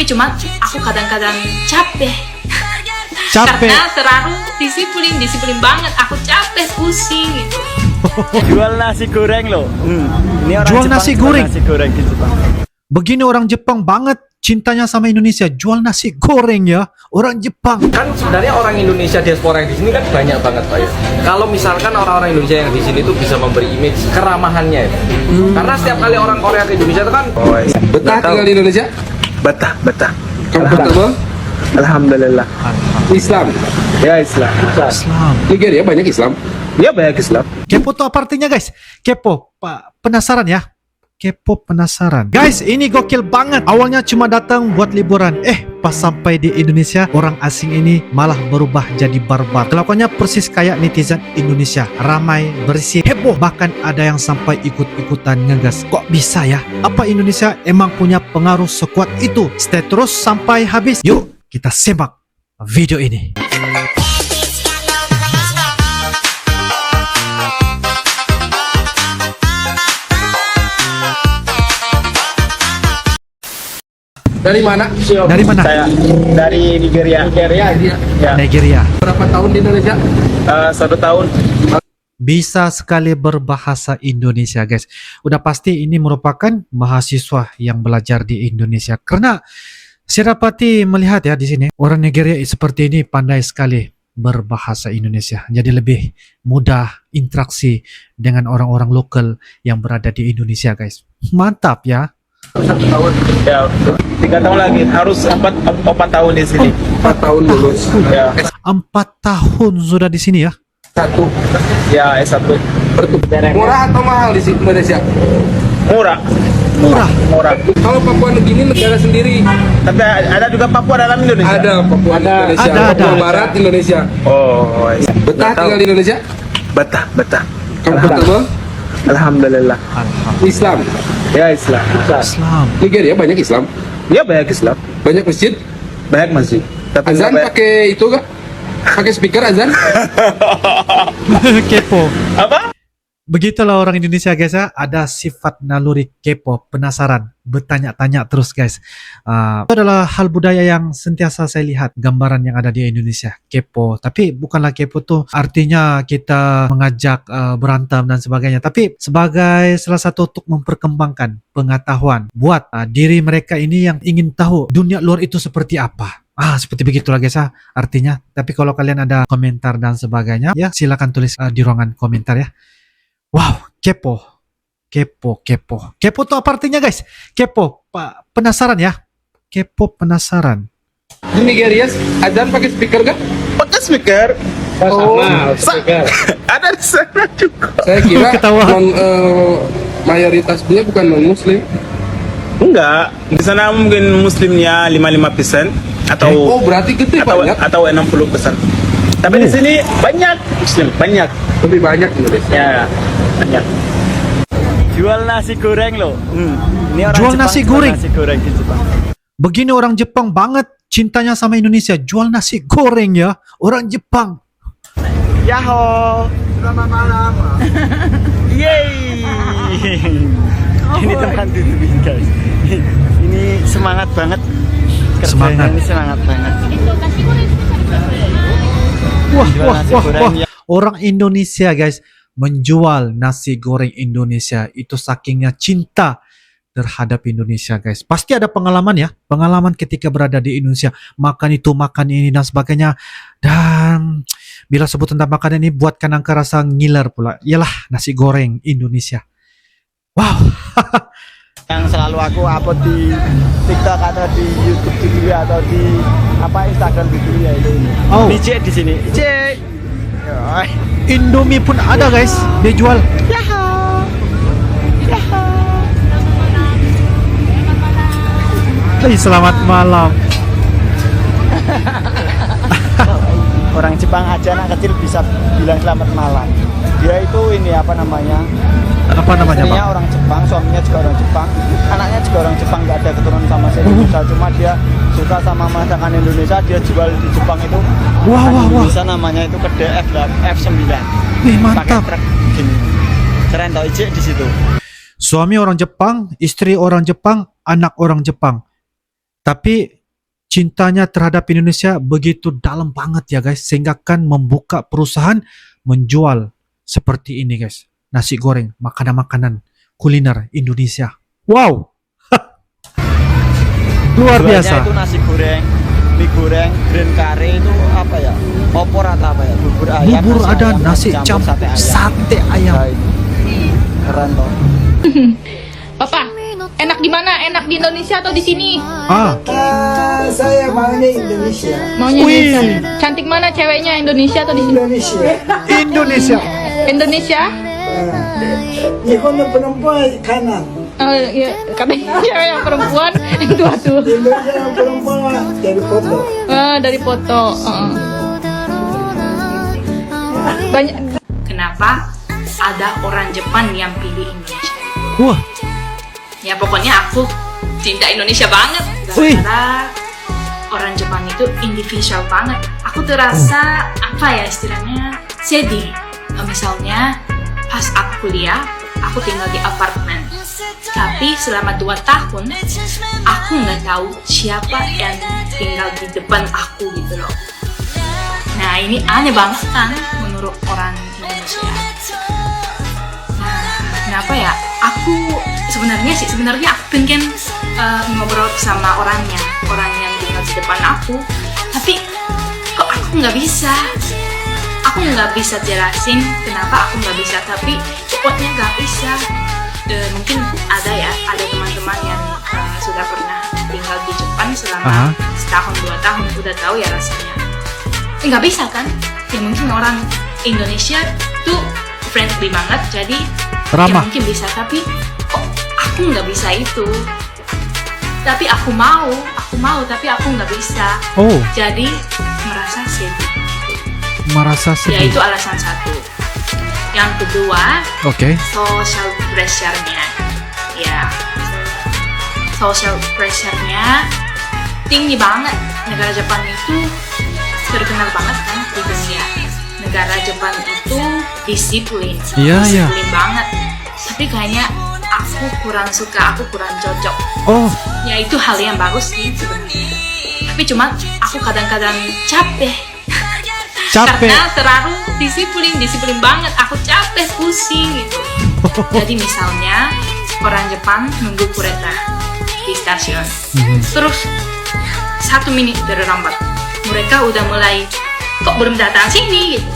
tapi cuma aku kadang-kadang capek. Capek. Karena terlalu disiplin banget. Aku capek, pusing gitu. Jual nasi goreng loh. Ini orang Jual Jepang, nasi goreng? Nasi goreng di Jepang. Begini orang Jepang banget cintanya sama Indonesia, jual nasi goreng ya, orang Jepang. Kan sebenarnya orang Indonesia diaspora yang di sini kan banyak banget Pak ya. Kalau misalkan orang-orang Indonesia yang di sini tuh bisa memberi image keramahannya ya. Karena setiap kali orang Korea ke Indonesia itu kan Betah tinggal di Indonesia? Betah. Comfortable? Alhamdulillah. Islam? Ya Islam. Islam. Nigeria banyak Islam? Ya banyak Islam. Kepo tuh apa artinya guys? Kepo, Pak, penasaran ya? Kepo penasaran. Guys, ini gokil banget. Awalnya cuma datang buat liburan. Pas sampai di Indonesia, orang asing ini malah berubah jadi barbar. Kelakuannya persis kayak netizen Indonesia. Ramai, bersih, heboh. Bahkan ada yang sampai ikut-ikutan ngegas. Kok bisa ya? Apa Indonesia emang punya pengaruh sekuat itu? Stay terus sampai habis. Yuk, kita simak video ini. Dari mana? Dari mana? Saya dari Nigeria. Nigeria. Ya. Nigeria. Berapa tahun di Indonesia? 1 tahun. Bisa sekali berbahasa Indonesia guys. Udah pasti ini merupakan mahasiswa yang belajar di Indonesia. Karena saya dapati melihat ya di sini orang Nigeria seperti ini pandai sekali berbahasa Indonesia. Jadi lebih mudah interaksi dengan orang-orang lokal yang berada di Indonesia guys. Mantap ya. 1 tahun. Ya, 3 tahun lagi. Harus 4 tahun di sini. 4 tahun lulus. Ya. 4 tahun sudah di sini ya. Satu. Ya, S1. Murah atau mahal di Indonesia? Murah. Murah. Kalau Papua Nugini negara sendiri. Tapi ada juga Papua dalam Indonesia. Ada Papua Indonesia. Ada. Papua Barat Indonesia. Oh, Betah tinggal di Indonesia? betah. Comfortable? Alhamdulillah. Islam? Ya Islam. Islam. Nigeria banyak Islam? Ya banyak Islam. Banyak masjid? Banyak masjid. Tapi Azan nggak banyak- pakai itu gak? Pakai speaker azan? Kepo. apa? Begitulah orang Indonesia guys ya, ada sifat naluri kepo, penasaran, bertanya-tanya terus guys. Itu adalah hal budaya yang sentiasa saya lihat gambaran yang ada di Indonesia, kepo. Tapi bukanlah kepo tuh artinya kita mengajak berantem dan sebagainya. Tapi sebagai salah satu untuk memperkembangkan pengetahuan buat diri mereka ini yang ingin tahu dunia luar itu seperti apa. Seperti begitulah guys ya artinya. Tapi kalau kalian ada komentar dan sebagainya, ya silakan tulis di ruangan komentar ya. Wow, kepo. Kepo tuh apa artinya guys? Kepo, Pak, penasaran ya? Kepo penasaran. Di Nigeria azan pakai speaker gak? Pakai speaker. Speaker. Ada di sana juga. Saya kira Ketawa. mayoritas dia bukan non muslim. Enggak, di sana mungkin muslimnya 55% atau Oh berarti gede banyak. atau 60%. Tapi di sini banyak muslim, banyak. Lebih banyak Indonesia. Ya, banyak. Jual nasi goreng loh. Ini orang Jual Jepang, nasi jual goreng? Nasi goreng di Jepang. Begini orang Jepang banget cintanya sama Indonesia, jual nasi goreng ya, orang Jepang. Yahoo. Selamat malam. Yeay. Ini teman tutupin guys. Ini semangat banget. Kerjanya Semangat. ini semangat banget. Wah. goreng ya. Orang Indonesia guys menjual nasi goreng Indonesia itu sakingnya cinta terhadap Indonesia guys. Pasti ada pengalaman ya, pengalaman ketika berada di Indonesia, makan itu, makan ini dan sebagainya. Dan bila sebut tentang makanan ini buatkan angka rasa ngiler pula. Ialah nasi goreng Indonesia. Wow. Yang selalu aku upload di TikTok atau di YouTube TV atau di Instagram TV ya itu. Oh. DJ di sini. DJ. Indomie pun ada guys, dia jual. Selamat malam. Orang Jepang aja anak kecil bisa bilang selamat malam. Dia itu ini apa namanya? Apa namanya Istrinya Pak? orang Jepang, suaminya juga orang Jepang, anaknya juga orang Jepang, nggak ada keturunan sama saya Indonesia. Cuma dia suka sama masakan Indonesia, dia jual di Jepang itu. Wah. Indonesia namanya itu kedai F9. Wih, Pakai mantap. truk gini. Keren tau ijek di situ. Suami orang Jepang, istri orang Jepang, anak orang Jepang. Tapi cintanya terhadap Indonesia begitu dalam banget ya guys, sehingga kan membuka perusahaan menjual seperti ini guys. Nasi goreng, makanan-makanan kuliner Indonesia. Wow. Luar Jualnya biasa. itu nasi goreng, mie goreng, green curry itu apa ya? Opor atau apa ya? Bubur ayam. Bubur ada, ayam, nasi campur, sate ayam. Nah, itu. Keren toh. Papa, enak di mana? Enak di Indonesia atau di sini? Ah, Saya maunya Indonesia. Maunya Wih. Indonesia. Cantik mana ceweknya, Indonesia atau di sini? Indonesia. Indonesia. Indonesia? Nihon no perempuan kanan. Ya, katanya cewek yang perempuan yang tua tuh. Indonesia yang perempuan dari foto. Dari foto. Banyak. Kenapa ada orang Jepang yang pilih Indonesia? Wah, Ya pokoknya aku cinta Indonesia banget. Wih. Karena orang Jepang itu individual banget. Aku terasa apa ya istilahnya sedih. Misalnya pas aku kuliah, aku tinggal di apartemen. Tapi selama 2 tahun, aku nggak tahu siapa yang tinggal di depan aku gitu loh. Nah ini aneh banget kan menurut orang Indonesia. Nah kenapa ya? Aku sebenarnya aku pengen ngobrol sama orang yang tinggal di depan aku. Tapi kok aku nggak bisa. Aku nggak bisa jelasin kenapa aku nggak bisa. Tapi pokoknya nggak bisa. Mungkin ada teman-teman yang sudah pernah tinggal di Jepang selama setahun 2 tahun udah tahu ya rasanya. Nggak bisa kan? Ya mungkin orang Indonesia tuh friendly banget, jadi ramah. ya mungkin bisa. Tapi kok aku nggak bisa itu. Tapi aku mau, tapi aku nggak bisa. Oh, Jadi merasa sedih. merasa Ya itu sedih. alasan satu. Yang kedua, Oke. social pressure-nya. Ya, social pressure-nya tinggi banget. Negara Jepang itu terkenal banget kan di dunia. Negara Jepang itu disiplin, Iya, iya. disiplin banget. Tapi kayaknya aku kurang suka, aku kurang cocok. Oh, Ya itu hal yang bagus sih sebenarnya. Tapi cuma aku kadang-kadang capek. capek. Karena terlalu disiplin banget. Aku capek, pusing gitu. Jadi misalnya orang Jepang nunggu kereta di stasiun, terus 1 menit terlambat, mereka udah mulai kok belum datang sini gitu.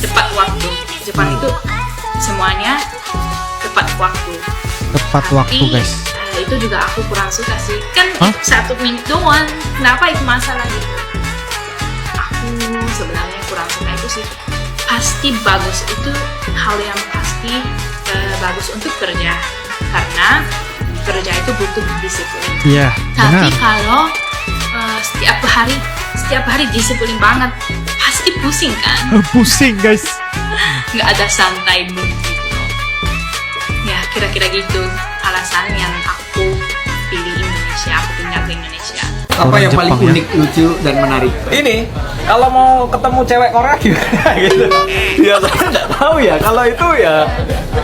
Tepat waktu. Jepang itu semuanya tepat waktu. Tepat waktu Tapi guys. itu juga aku kurang suka sih. Kan Hah? 1 menit doang. Kenapa itu masalah gitu? Aku sebenarnya kurang suka itu sih. Pasti bagus itu hal yang pasti bagus untuk kerja, karena kerja itu butuh disiplin. Iya, Tapi benar. kalau setiap hari disiplin banget, pasti pusing kan? Pusing guys. Nggak ada santai mood gitu loh. Ya kira-kira gitu alasan yang aku pilih Indonesia, aku pindah ke Indonesia. Apa Orang yang paling Jepang, ya? unik, lucu, dan menarik? Ini kalau mau ketemu cewek Korea gimana gitu? Ya saya nggak tahu ya. Kalau itu ya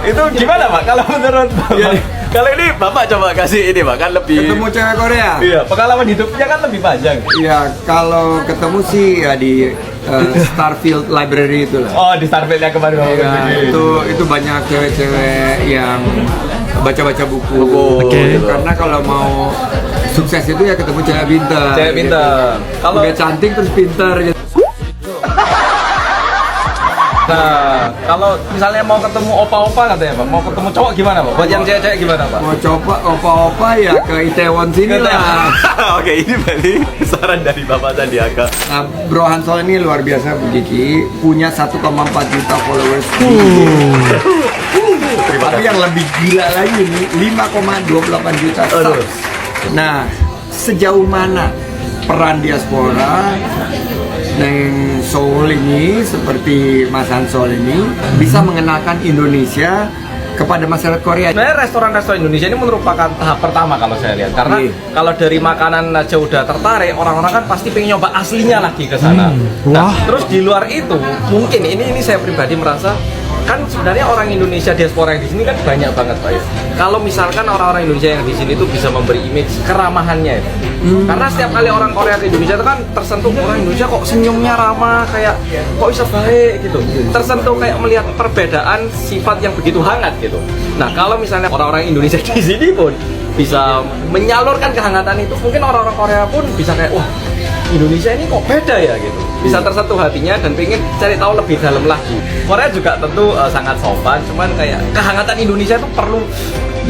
itu gimana Pak? Kalau menurut Bapak? Kalau ini Bapak coba kasih ini Pak, kan lebih. Ketemu cewek Korea? Iya, pengalaman hidupnya kan lebih panjang. Iya, kalau ketemu sih ya di Starfield Library itu lah. Oh, di Starfield yang kemarin Bapak Ya, pergi. itu banyak cewek-cewek yang baca-baca buku. Oke. Karena kalau mau sukses itu ya ketemu cewek pintar. Cewek pintar. Kalau Udah cantik terus pintar gitu. Nah, kalau misalnya mau ketemu opa-opa katanya Pak, mau ketemu cowok gimana Pak? Buat yang cewek-cewek gimana Pak? Mau coba opa-opa ya ke Itaewon sini lah. Oke, ini berarti saran dari Bapak Sandiaga. Nah, Bro Hansol ini luar biasa Bu Kiki, punya 1,4 juta followers. Tapi yang lebih gila lagi nih 5,28 juta subs. Nah, sejauh mana peran diaspora yang Seoul ini seperti Mas Hansol ini bisa mengenalkan Indonesia kepada masyarakat Korea? Sebenarnya restoran-restoran Indonesia ini merupakan tahap pertama kalau saya lihat, karena Iya. kalau dari makanan aja udah tertarik, orang-orang kan pasti pengen nyoba aslinya lagi ke sana. Nah, Wah. terus di luar itu mungkin ini saya pribadi merasa kan sebenarnya orang Indonesia diaspora yang di sini kan banyak banget Pak ya. Kalau misalkan orang-orang Indonesia yang di sini tuh bisa memberi image keramahannya ya. Karena setiap kali orang Korea ke Indonesia itu kan tersentuh, orang Indonesia kok senyumnya ramah, kayak kok bisa baik gitu. Tersentuh kayak melihat perbedaan sifat yang begitu hangat gitu. Nah kalau misalnya orang-orang Indonesia di sini pun bisa menyalurkan kehangatan itu, mungkin orang-orang Korea pun bisa kayak wah Indonesia ini kok beda ya gitu, bisa tersentuh hatinya dan pengen cari tahu lebih dalam lagi. Korea juga tentu sangat sopan, cuman kayak kehangatan Indonesia itu perlu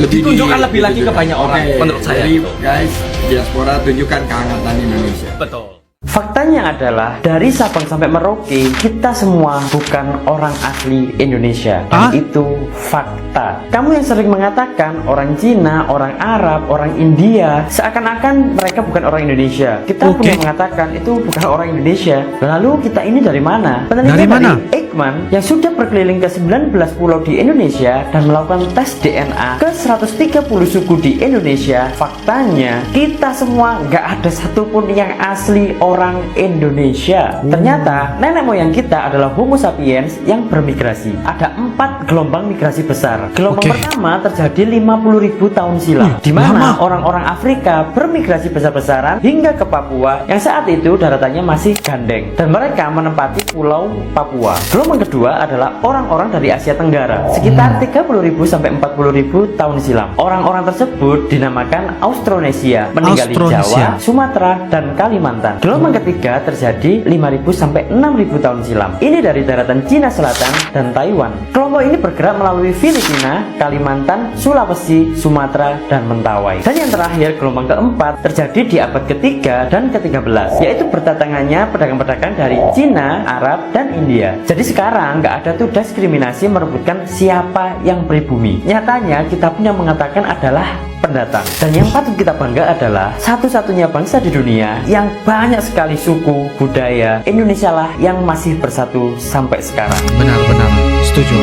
ditunjukkan lebih lagi ke banyak orang menurut saya. Jadi gitu. guys, diaspora tunjukkan kehangatan Indonesia. Betul. Faktanya adalah dari Sabang sampai Merauke kita semua bukan orang asli Indonesia. Dan itu fakta. Kamu yang sering mengatakan orang Cina, orang Arab, orang India seakan-akan mereka bukan orang Indonesia. Kita pun yang mengatakan itu bukan orang Indonesia. Lalu kita ini dari mana? Penelitian dari Eijkman yang sudah berkeliling ke 19 pulau di Indonesia dan melakukan tes DNA ke 130 suku di Indonesia. Faktanya kita semua nggak ada satupun yang asli orang Indonesia. Ternyata nenek moyang kita adalah Homo sapiens yang bermigrasi. Ada 4 gelombang migrasi besar. Gelombang pertama terjadi 50.000 tahun silam, di mana orang-orang Afrika bermigrasi besar-besaran hingga ke Papua yang saat itu daratannya masih gandeng dan mereka menempati pulau Papua. Gelombang kedua adalah orang-orang dari Asia Tenggara sekitar 30.000 sampai 40.000 tahun silam. Orang-orang tersebut dinamakan Austronesia, meninggali Jawa, Sumatera, dan Kalimantan. Gelombang ketiga terjadi 5.000 sampai 6.000 tahun silam. Ini dari daratan Cina Selatan dan Taiwan. Kelompok ini bergerak melalui Filipina, Kalimantan, Sulawesi, Sumatera, dan Mentawai. Dan yang terakhir, gelombang keempat terjadi di abad ketiga dan ke-13, yaitu berdatangannya pedagang-pedagang dari Cina, Arab, dan India. Jadi sekarang nggak ada tuh diskriminasi merebutkan siapa yang pribumi. Nyatanya kita pun yang mengatakan adalah pendatang. Dan yang patut kita bangga adalah satu-satunya bangsa di dunia yang banyak sekali suku, budaya. Indonesia lah yang masih bersatu sampai sekarang. Benar-benar setuju.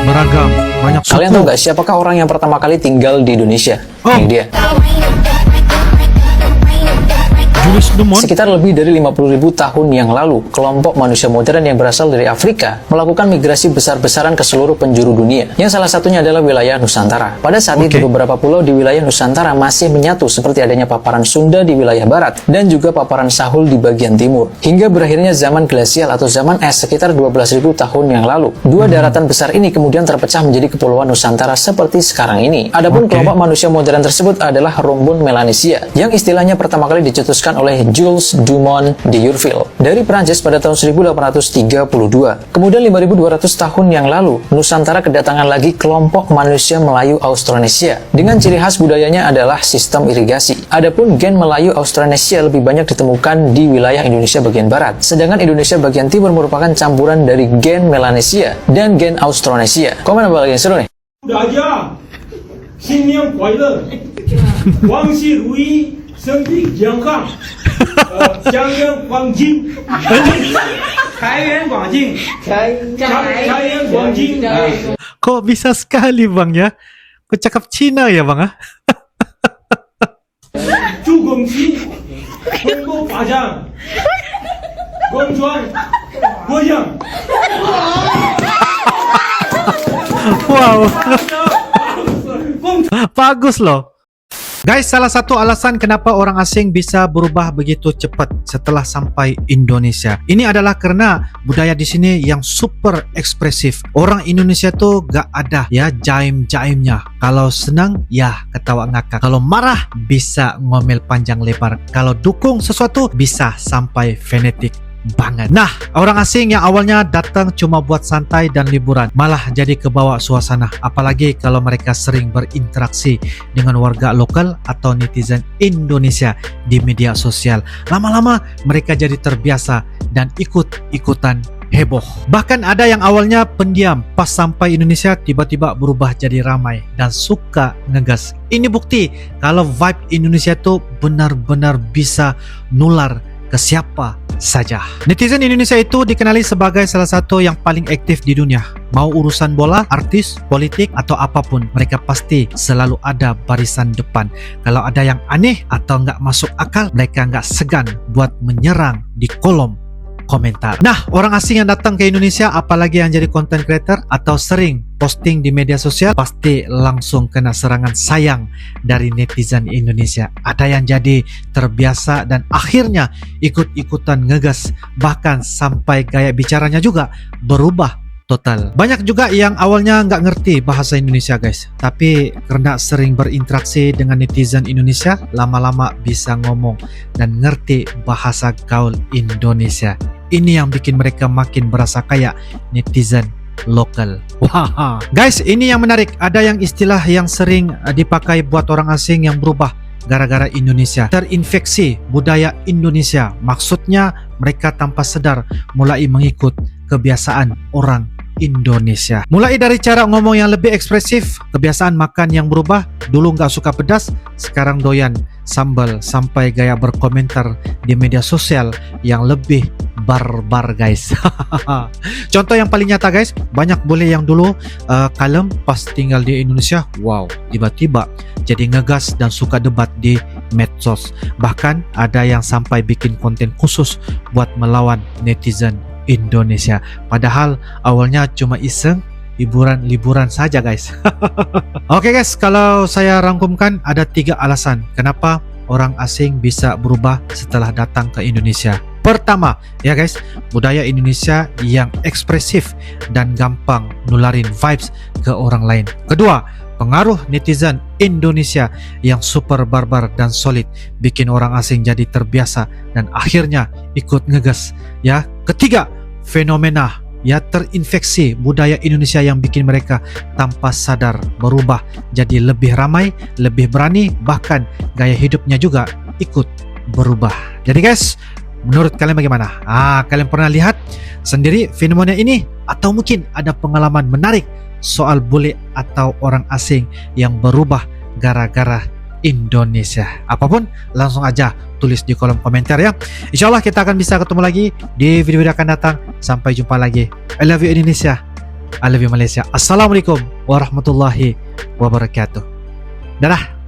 Beragam, banyak suku. Kalian tahu nggak siapakah orang yang pertama kali tinggal di Indonesia? Ini dia. Sekitar lebih dari 50.000 tahun yang lalu, kelompok manusia modern yang berasal dari Afrika melakukan migrasi besar-besaran ke seluruh penjuru dunia, yang salah satunya adalah wilayah Nusantara. Pada saat itu, beberapa pulau di wilayah Nusantara masih menyatu, seperti adanya paparan Sunda di wilayah barat, dan juga paparan Sahul di bagian timur. Hingga berakhirnya zaman glasial atau zaman es sekitar 12.000 tahun yang lalu. Dua daratan besar ini kemudian terpecah menjadi kepulauan Nusantara seperti sekarang ini. Adapun kelompok manusia modern tersebut adalah rumbun Melanesia, yang istilahnya pertama kali dicetuskan oleh Jules Dumont d'Urville dari Prancis pada tahun 1832. Kemudian 5.200 tahun yang lalu, Nusantara kedatangan lagi kelompok manusia Melayu Austronesia. Dengan ciri khas budayanya adalah sistem irigasi. Adapun gen Melayu Austronesia lebih banyak ditemukan di wilayah Indonesia bagian barat, sedangkan Indonesia bagian timur merupakan campuran dari gen Melanesia dan gen Austronesia. Komen apa lagi yang seru nih? Udah aja, 新年快乐，万事如意，身体健康，家园广进，财源广进，财源广进。 Kok bisa sekali bang ya? Kok cakap Cina ya bang? 祝恭喜，蓬勃发展，广传国扬。 Wow. Bagus loh. Guys, salah satu alasan kenapa orang asing bisa berubah begitu cepat setelah sampai Indonesia, ini adalah karena budaya di sini yang super ekspresif. Orang Indonesia tuh gak ada ya jaim-jaimnya. Kalau senang ya ketawa ngakak. Kalau marah bisa ngomel panjang lebar. Kalau dukung sesuatu bisa sampai fanatik banget. Nah, orang asing yang awalnya datang cuma buat santai dan liburan malah jadi kebawa suasana, apalagi kalau mereka sering berinteraksi dengan warga lokal atau netizen Indonesia di media sosial. Lama-lama mereka jadi terbiasa dan ikut-ikutan heboh. Bahkan ada yang awalnya pendiam, pas sampai Indonesia tiba-tiba berubah jadi ramai dan suka ngegas. Ini bukti kalau vibe Indonesia tuh benar-benar bisa nular ke siapa saja. Netizen Indonesia itu dikenali sebagai salah satu yang paling aktif di dunia. Mau urusan bola, artis, politik, atau apapun, mereka pasti selalu ada barisan depan. Kalau ada yang aneh atau nggak masuk akal, mereka nggak segan buat menyerang di kolom berkomentar. Nah, orang asing yang datang ke Indonesia, apalagi yang jadi content creator atau sering posting di media sosial, pasti langsung kena serangan sayang dari netizen Indonesia. Ada yang jadi terbiasa dan akhirnya ikut-ikutan ngegas, bahkan sampai gaya bicaranya juga berubah total. Banyak juga yang awalnya nggak ngerti bahasa Indonesia guys, tapi karena sering berinteraksi dengan netizen Indonesia, lama-lama bisa ngomong dan ngerti bahasa gaul Indonesia. Ini yang bikin mereka makin berasa kayak netizen lokal. Wah, guys, ini yang menarik. Ada yang istilah yang sering dipakai buat orang asing yang berubah gara-gara Indonesia terinfeksi budaya Indonesia. Maksudnya mereka tanpa sadar mulai mengikut kebiasaan orang Indonesia. Mulai dari cara ngomong yang lebih ekspresif, kebiasaan makan yang berubah. Dulu nggak suka pedas, sekarang doyan sambal, sampai gaya berkomentar di media sosial yang lebih barbar guys. Contoh yang paling nyata guys, banyak bule yang dulu kalem pas tinggal di Indonesia, wow, tiba-tiba jadi ngegas dan suka debat di medsos. Bahkan ada yang sampai bikin konten khusus buat melawan netizen Indonesia. Padahal awalnya cuma iseng, liburan saja guys. Oke guys, kalau saya rangkumkan ada 3 alasan kenapa orang asing bisa berubah setelah datang ke Indonesia. Pertama, ya guys, budaya Indonesia yang ekspresif dan gampang nularin vibes ke orang lain. Kedua, pengaruh netizen Indonesia yang super barbar dan solid bikin orang asing jadi terbiasa dan akhirnya ikut ngegas. Ya, ketiga, fenomena ya terinfeksi budaya Indonesia yang bikin mereka tanpa sadar berubah jadi lebih ramai, lebih berani, bahkan gaya hidupnya juga ikut berubah. Jadi guys, menurut kalian bagaimana? Kalian pernah lihat sendiri fenomena ini atau mungkin ada pengalaman menarik soal bule atau orang asing yang berubah gara-gara Indonesia? Apapun, langsung aja tulis di kolom komentar ya. Insya Allah kita akan bisa ketemu lagi di video-video akan datang. Sampai jumpa lagi. I love you Indonesia, I love you Malaysia. Assalamualaikum warahmatullahi wabarakatuh. Dadah.